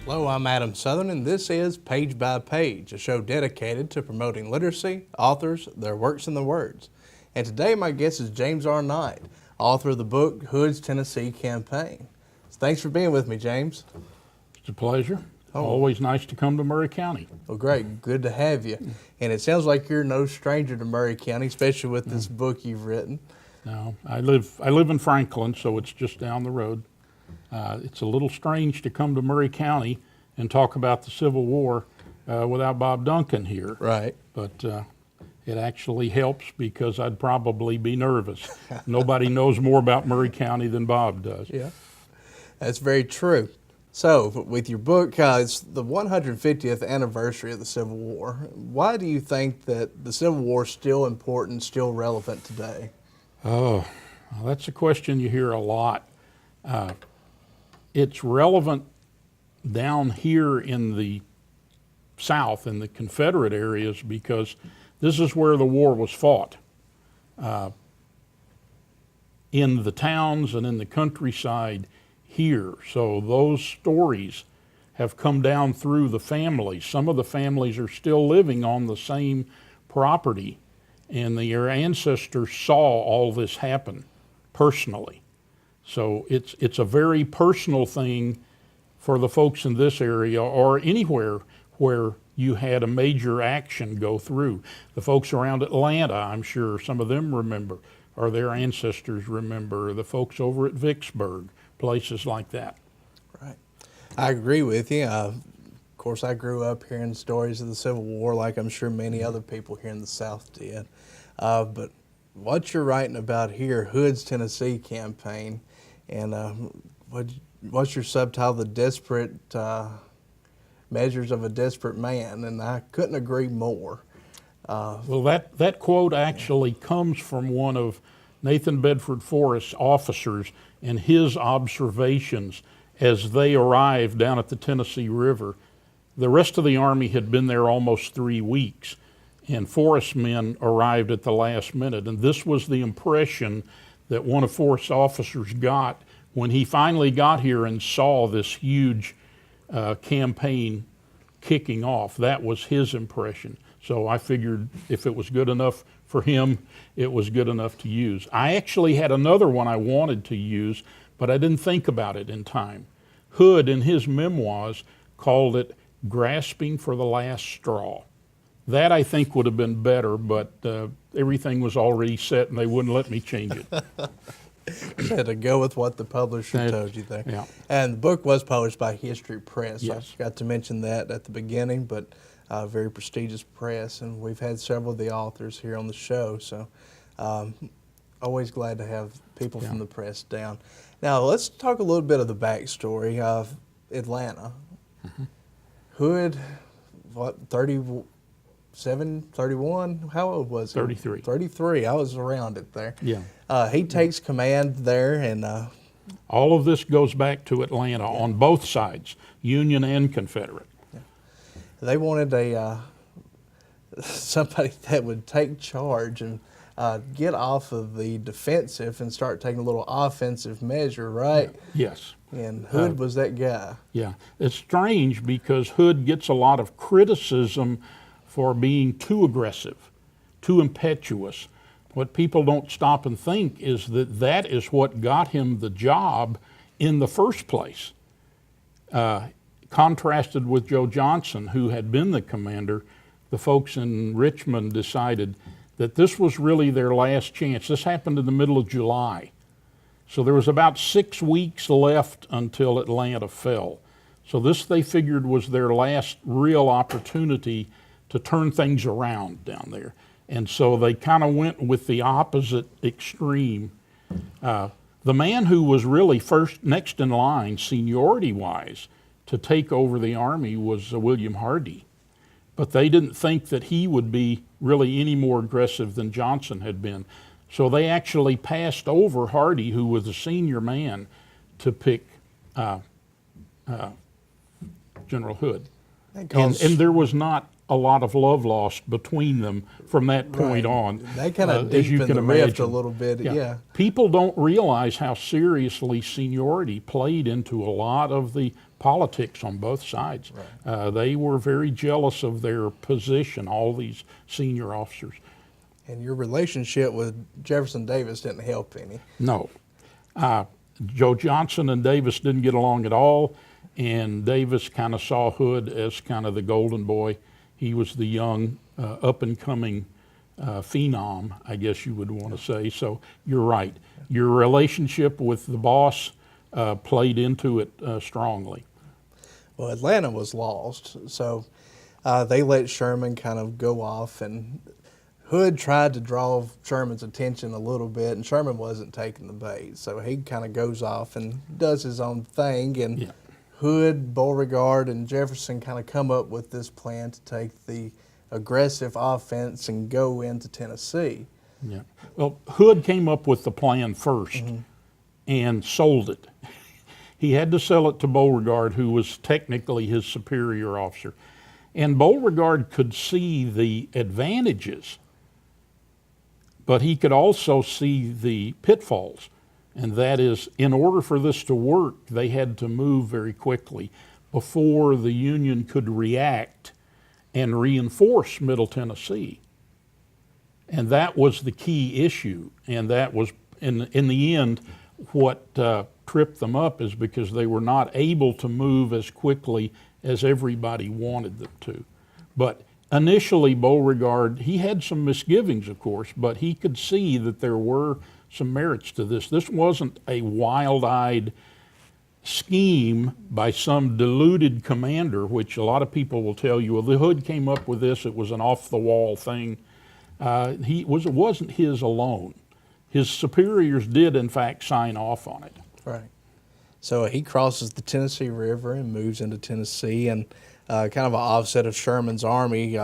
Hello, I'm Adam Southern, and this is Page by Page, a show dedicated to promoting literacy, authors, their works, and their words. And today my guest is Jaynes R. Knight, author of the book Hood's Tennessee Campaign. So thanks for being with me, Jaynes. It's a pleasure. Always nice to come to Maury County. Well, great. Good to have you. And it sounds like you're no stranger to Maury County, especially with this book you've written. No, I live in Franklin, so it's just down the road. It's a little strange to come to Maury County and talk about the Civil War without Bob Duncan here. Right. But it actually helps because I'd probably be nervous. Nobody knows more about Maury County than Bob does. Yeah, that's very true. So, with your book, it's the 150th anniversary of the Civil War. Why do you think that the Civil War is still important, still relevant today? Oh, well, that's a question you hear a lot. It's relevant down here in the South, in the Confederate areas, because this is where the war was fought. In the towns and in the countryside here. So those stories have come down through the families. Some of the families are still living on the same property, and their ancestors saw all this happen personally. So it's a very personal thing for the folks in this area or anywhere where you had a major action go through. The folks around Atlanta, I'm sure some of them remember, or their ancestors remember. The folks over at Vicksburg, places like that. Right. I agree with you. Of course, I grew up hearing stories of the Civil War like I'm sure many other people here in the South did. But what you're writing about here, Hood's Tennessee Campaign, and what's your subtitle, The Desperate Measures of a Desperate Man, and I couldn't agree more. Well, that quote actually comes from one of Nathan Bedford Forrest's officers and his observations as they arrived down at the Tennessee River. The rest of the Army had been there almost 3 weeks, and Forrest's men arrived at the last minute. And this was the impression that one of Forrest's officers got when he finally got here and saw this huge campaign kicking off. That was his impression. So I figured if it was good enough for him, it was good enough to use. I actually had another one I wanted to use, but I didn't think about it in time. Hood, in his memoirs, called it Grasping for the Last Straw. That, I think, would have been better, but everything was already set and they wouldn't let me change it. Had to go with what the publisher told you there. Yeah. And the book was published by History Press. Yes. I forgot to mention that at the beginning, but very prestigious press, and we've had several of the authors here on the show, so always glad to have people from the press down. Now, let's talk a little bit of the backstory of Atlanta. Mm-hmm. Hood, what, 37, 31? How old was he? 33. 33. I was around it there. Yeah. He takes command there, and all of this goes back to Atlanta on both sides, Union and Confederate. They wanted somebody that would take charge and get off of the defensive and start taking a little offensive measure, right? Yes. And Hood was that guy. Yeah. It's strange because Hood gets a lot of criticism for being too aggressive, too impetuous. What people don't stop and think is that that is what got him the job in the first place. Contrasted with Joe Johnson, who had been the commander, the folks in Richmond decided that this was really their last chance. This happened in the middle of July. So there was about 6 weeks left until Atlanta fell. So this, they figured, was their last real opportunity to turn things around down there. And so they kind of went with the opposite extreme. The man who was really next in line, seniority-wise, to take over the Army was William Hardee. But they didn't think that he would be really any more aggressive than Johnson had been. So they actually passed over Hardee, who was a senior man, to pick General Hood. And there was not a lot of love lost between them from that point on. They kind of as you deepened can the rift a imagine. little bit. Yeah. People don't realize how seriously seniority played into a lot of the politics on both sides. They were very jealous of their position, all these senior officers. And your relationship with Jefferson Davis didn't help any. No. Joe Johnson and Davis didn't get along at all, and Davis kind of saw Hood as kind of the golden boy. He was the young, up-and-coming phenom, I guess you would want to say. So you're right. Your relationship with the boss played into it strongly. Well, Atlanta was lost, so they let Sherman kind of go off, and Hood tried to draw Sherman's attention a little bit, and Sherman wasn't taking the bait. So he kind of goes off and does his own thing, and Hood, Beauregard, and Jefferson kind of come up with this plan to take the aggressive offense and go into Tennessee. Yeah. Well, Hood came up with the plan first and sold it. He had to sell it to Beauregard, who was technically his superior officer. And Beauregard could see the advantages, but he could also see the pitfalls. And that is, in order for this to work, they had to move very quickly before the Union could react and reinforce Middle Tennessee. And that was the key issue. And that was, in the end, what tripped them up, is because they were not able to move as quickly as everybody wanted them to. But initially, Beauregard, he had some misgivings, of course, but he could see that there were some merits to this. This wasn't a wild-eyed scheme by some deluded commander, which a lot of people will tell you, well, the Hood came up with this, it was an off-the-wall thing. It wasn't his alone. His superiors did, in fact, sign off on it. Right. So he crosses the Tennessee River and moves into Tennessee, and kind of an offset of Sherman's army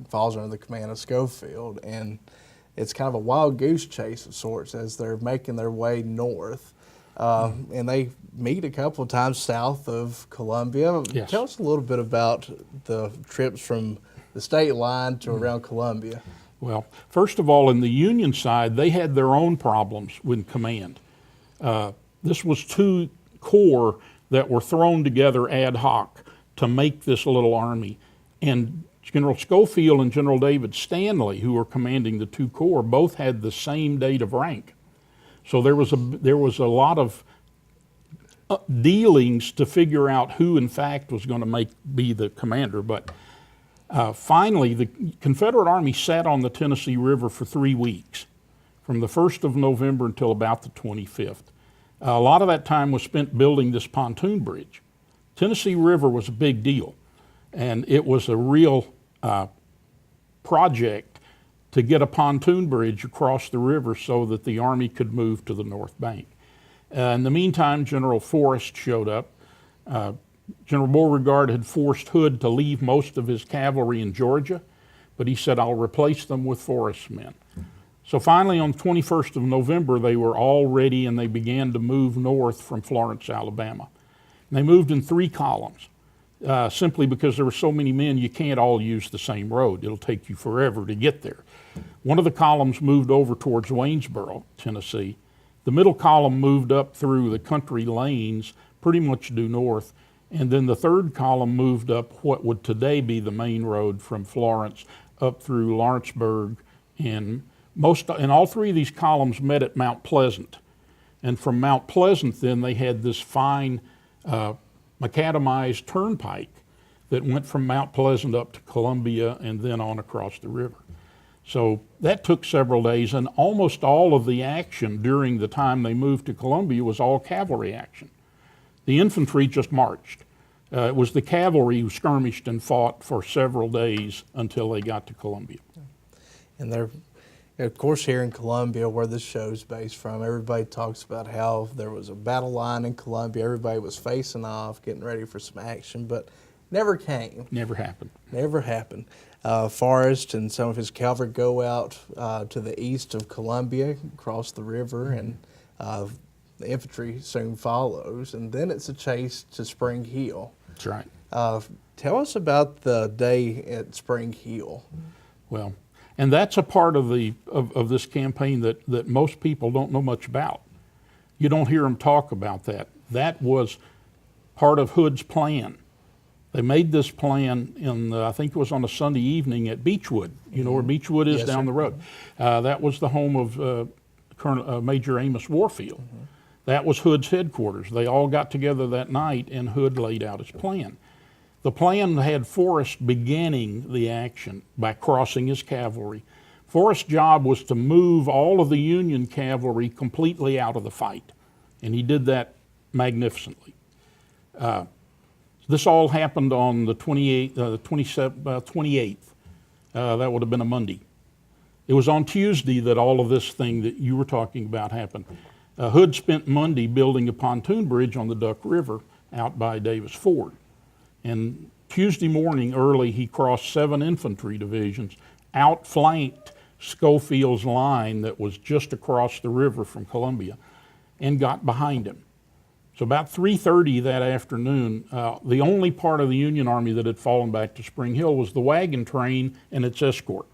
falls under the command of Schofield, and it's kind of a wild goose chase of sorts as they're making their way north. And they meet a couple of times south of Columbia. Yes. Tell us a little bit about the trips from the state line to around Columbia. Well, first of all, in the Union side, they had their own problems with command. This was two corps that were thrown together ad hoc to make this little army. And General Schofield and General David Stanley, who were commanding the two corps, both had the same date of rank. So there was a lot of dealings to figure out who, in fact, was going to be the commander. But finally, the Confederate Army sat on the Tennessee River for 3 weeks, from the 1st of November until about the 25th. A lot of that time was spent building this pontoon bridge. Tennessee River was a big deal, and it was a real project to get a pontoon bridge across the river so that the Army could move to the north bank. In the meantime, General Forrest showed up. General Beauregard had forced Hood to leave most of his cavalry in Georgia, but he said, I'll replace them with Forrest's men. So finally, on the 21st of November, they were all ready, and they began to move north from Florence, Alabama. And they moved in 3 columns, simply because there were so many men, you can't all use the same road. It'll take you forever to get there. One of the columns moved over towards Waynesboro, Tennessee. The middle column moved up through the country lanes, pretty much due north. And then the third column moved up what would today be the main road from Florence up through Lawrenceburg. And all 3 of these columns met at Mount Pleasant. And from Mount Pleasant, then, they had this fine macadamized turnpike that went from Mount Pleasant up to Columbia and then on across the river. So that took several days, and almost all of the action during the time they moved to Columbia was all cavalry action. The infantry just marched. It was the cavalry who skirmished and fought for several days until they got to Columbia. And they're, of course, here in Columbia, where this show's based from, everybody talks about how there was a battle line in Columbia. Everybody was facing off, getting ready for some action, but never came. Never happened. Never happened. Forrest and some of his cavalry go out to the east of Columbia, cross the river, and the infantry soon follows. And then it's a chase to Spring Hill. That's right. Tell us about the day at Spring Hill. Well, and that's a part of this campaign that most people don't know much about. You don't hear them talk about that. That was part of Hood's plan. They made this plan I think it was on a Sunday evening at Beechwood. You know where Beechwood is? Yes, down sir. the road. That was the home of Major Amos Warfield. That was Hood's headquarters. They all got together that night, and Hood laid out his plan. The plan had Forrest beginning the action by crossing his cavalry. Forrest's job was to move all of the Union cavalry completely out of the fight, and he did that magnificently. This all happened on the 28th. That would have been a Monday. It was on Tuesday that all of this thing that you were talking about happened. Hood spent Monday building a pontoon bridge on the Duck River out by Davis Ford. And Tuesday morning early, he crossed 7 infantry divisions, outflanked Schofield's line that was just across the river from Columbia, and got behind him. So about 3:30 that afternoon, the only part of the Union Army that had fallen back to Spring Hill was the wagon train and its escort.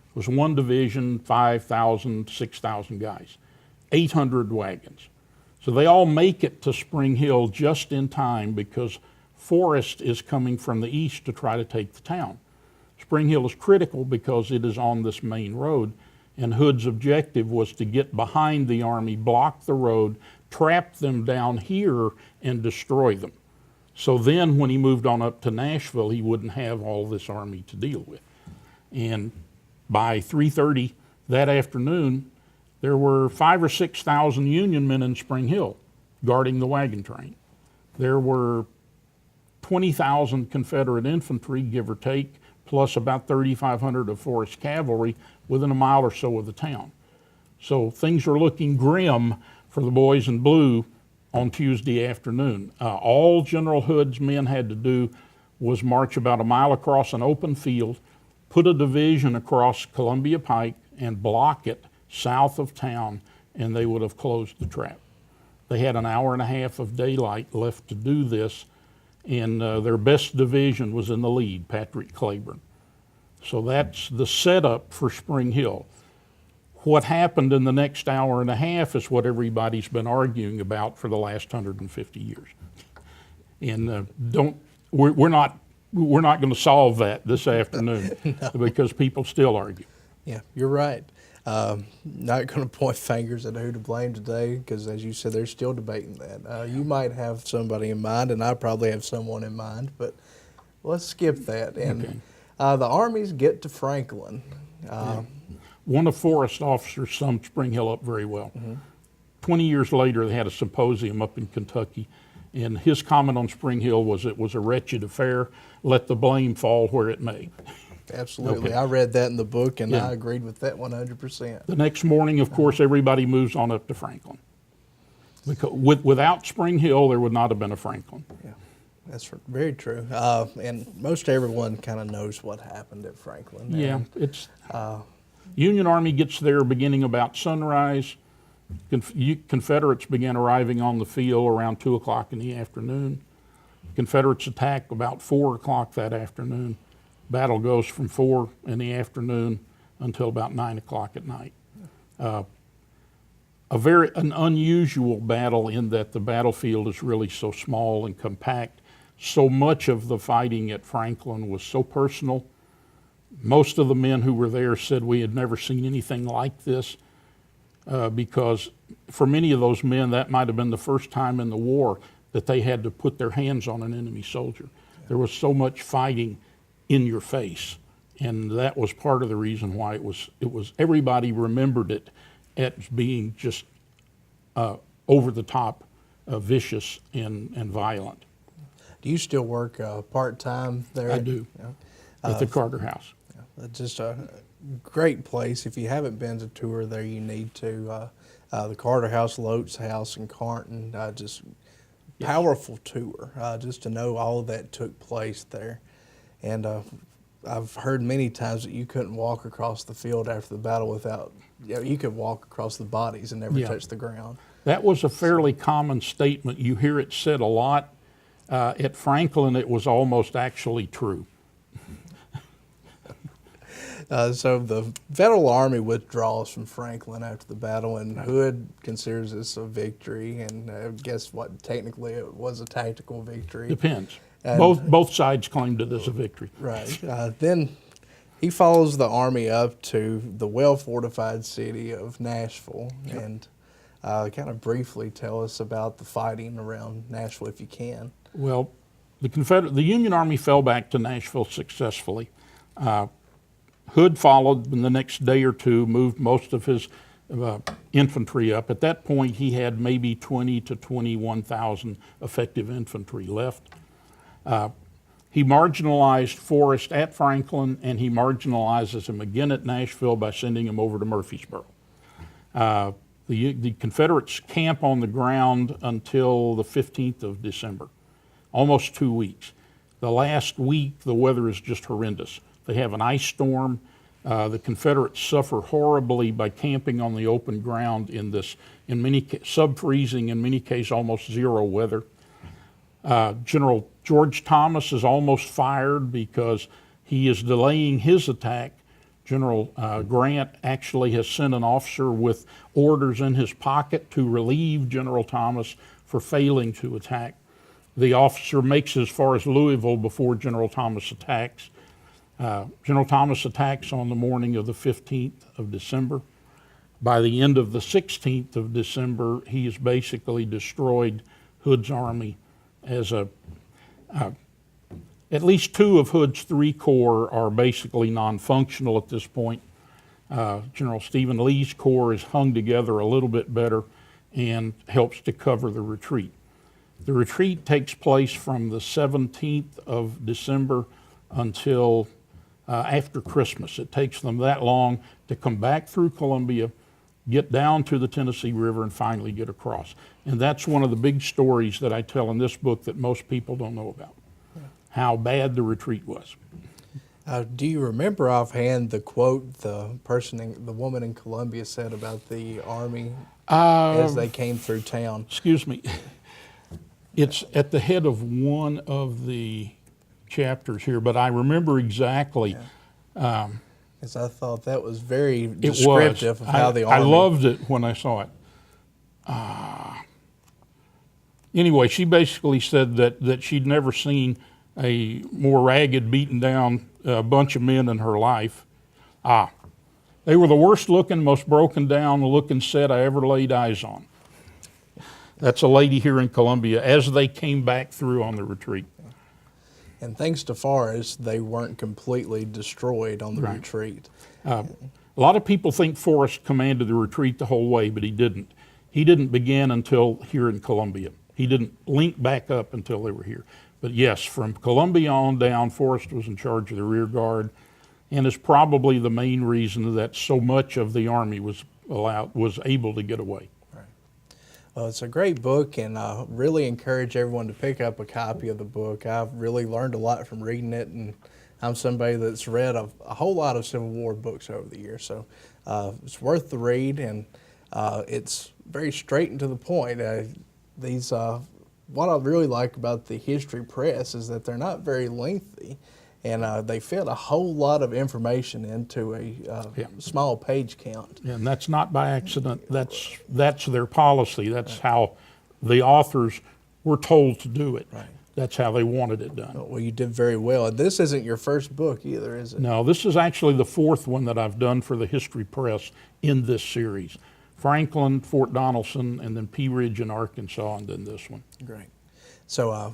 It was one division, 5,000, 6,000 guys, 800 wagons. So they all make it to Spring Hill just in time because Forrest is coming from the east to try to take the town. Spring Hill is critical because it is on this main road, and Hood's objective was to get behind the army, block the road, trap them down here, and destroy them. So then when he moved on up to Nashville, he wouldn't have all this army to deal with. And by 3:30 that afternoon, there were 5,000 or 6,000 Union men in Spring Hill guarding the wagon train. There were 20,000 Confederate infantry, give or take, plus about 3,500 of Forrest's cavalry within a mile or so of the town. So things are looking grim for the boys in blue on Tuesday afternoon. All General Hood's men had to do was march about a mile across an open field, put a division across Columbia Pike, and block it south of town, and they would have closed the trap. They had an hour and a half of daylight left to do this, and their best division was in the lead, Patrick Claiborne. So that's the setup for Spring Hill. What happened in the next hour and a half is what everybody's been arguing about for the last 150 years. And we're not going to solve that this afternoon No. because people still argue. Yeah, you're right. Not going to point fingers at who to blame today because, as you said, they're still debating that. You might have somebody in mind, and I probably have someone in mind, but let's skip that. And Okay. The armies get to Franklin. One of Forrest's officers summed Spring Hill up very well. 20 years later, they had a symposium up in Kentucky, and his comment on Spring Hill was it was a wretched affair. Let the blame fall where it may. Absolutely. Okay. I read that in the book, and Yeah. I agreed with that 100%. The next morning, of course, everybody moves on up to Franklin. Because without Spring Hill, there would not have been a Franklin. Yeah, that's very true. And most everyone kind of knows what happened at Franklin. Yeah, And, it's Union Army gets there beginning about sunrise. Confederates began arriving on the field around 2 o'clock in the afternoon. Confederates attack about 4 o'clock that afternoon. Battle goes from 4 in the afternoon until about 9 o'clock at night. An unusual battle in that the battlefield is really so small and compact. So much of the fighting at Franklin was so personal. Most of the men who were there said we had never seen anything like this because for many of those men that might have been the first time in the war that they had to put their hands on an enemy soldier. There was so much fighting in your face, and that was part of the reason why it was everybody remembered it as being just over the top, vicious and violent. do you still work part-time there? I do. Yeah. At the Carter House. It's just a great place. If you haven't been to tour there, you need to. The Carter House, Lotes House in Carnton, just powerful tour, just to know all of that took place there. And I've heard many times that you couldn't walk across the field after the battle without, you could walk across the bodies and never touch the ground. That was a fairly common statement. You hear it said a lot. At Franklin, it was almost actually true. So the Federal Army withdraws from Franklin after the battle, and Hood considers this a victory. And guess what? Technically, it was a tactical victory. Depends. And, Both sides claimed it as a victory. Right. Then he follows the army up to the well-fortified city of Nashville, and kind of briefly tell us about the fighting around Nashville, if you can. Well, the Union Army fell back to Nashville successfully. Hood followed in the next day or two, moved most of his infantry up. At that point, he had maybe 20 to 21,000 effective infantry left. He marginalized Forrest at Franklin, and he marginalizes him again at Nashville by sending him over to Murfreesboro. The Confederates camp on the ground until the 15th of December, almost 2 weeks. The last week, the weather is just horrendous. They have an ice storm. The Confederates suffer horribly by camping on the open ground in sub-freezing, in many cases almost zero weather. General George Thomas is almost fired because he is delaying his attack. General Grant actually has sent an officer with orders in his pocket to relieve General Thomas for failing to attack. The officer makes it as far as Louisville before General Thomas attacks. General Thomas attacks on the morning of the 15th of December. By the end of the 16th of December, he has basically destroyed Hood's army. At least two of Hood's 3 corps are basically non-functional at this point. General Stephen Lee's corps is hung together a little bit better and helps to cover the retreat. The retreat takes place from the 17th of December until after Christmas. It takes them that long to come back through Columbia, get down to the Tennessee River, and finally get across. And that's one of the big stories that I tell in this book that most people don't know about, how bad the retreat was. Do you remember offhand the quote the woman in Columbia said about the army as they came through town? Excuse me. It's at the head of one of the chapters here, but I remember exactly. Because I thought that was very descriptive of how the I army. loved it when I saw it. Anyway, she basically said that she'd never seen a more ragged, beaten down bunch of men in her life. They were the worst looking, most broken down looking set I ever laid eyes on. That's a lady here in Columbia as they came back through on the retreat. And thanks to Forrest, they weren't completely destroyed on the retreat. A lot of people think Forrest commanded the retreat the whole way, but he didn't. He didn't begin until here in Columbia. He didn't link back up until they were here. But yes, from Columbia on down, Forrest was in charge of the rear guard, and is probably the main reason that so much of the Army was able to get away. Well, it's a great book, and I really encourage everyone to pick up a copy of the book. I've really learned a lot from reading it, and I'm somebody that's read a whole lot of Civil War books over the years, so it's worth the read, and it's very straight and to the point. What I really like about the History Press is that they're not very lengthy, and they fit a whole lot of information into a small page count. And that's not by accident. That's their policy. That's how the authors were told to do it. Right. That's how they wanted it done. Well, you did very well. And this isn't your first book either, is it? No, this is actually the 4th one that I've done for the History Press in this series. Franklin, Fort Donelson, and then Pea Ridge in Arkansas, and then this one. Great. So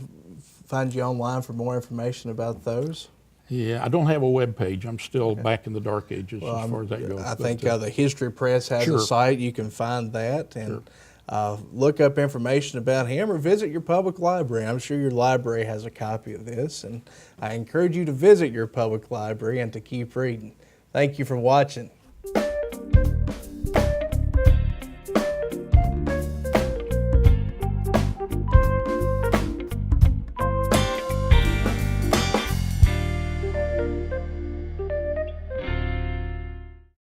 find you online for more information about those? Yeah, I don't have a web page. I'm still back in the dark ages as far as that goes. I think the History Press has a site. You can find that and look up information about him or visit your public library. I'm sure your library has a copy of this, and I encourage you to visit your public library and to keep reading. Thank you for watching.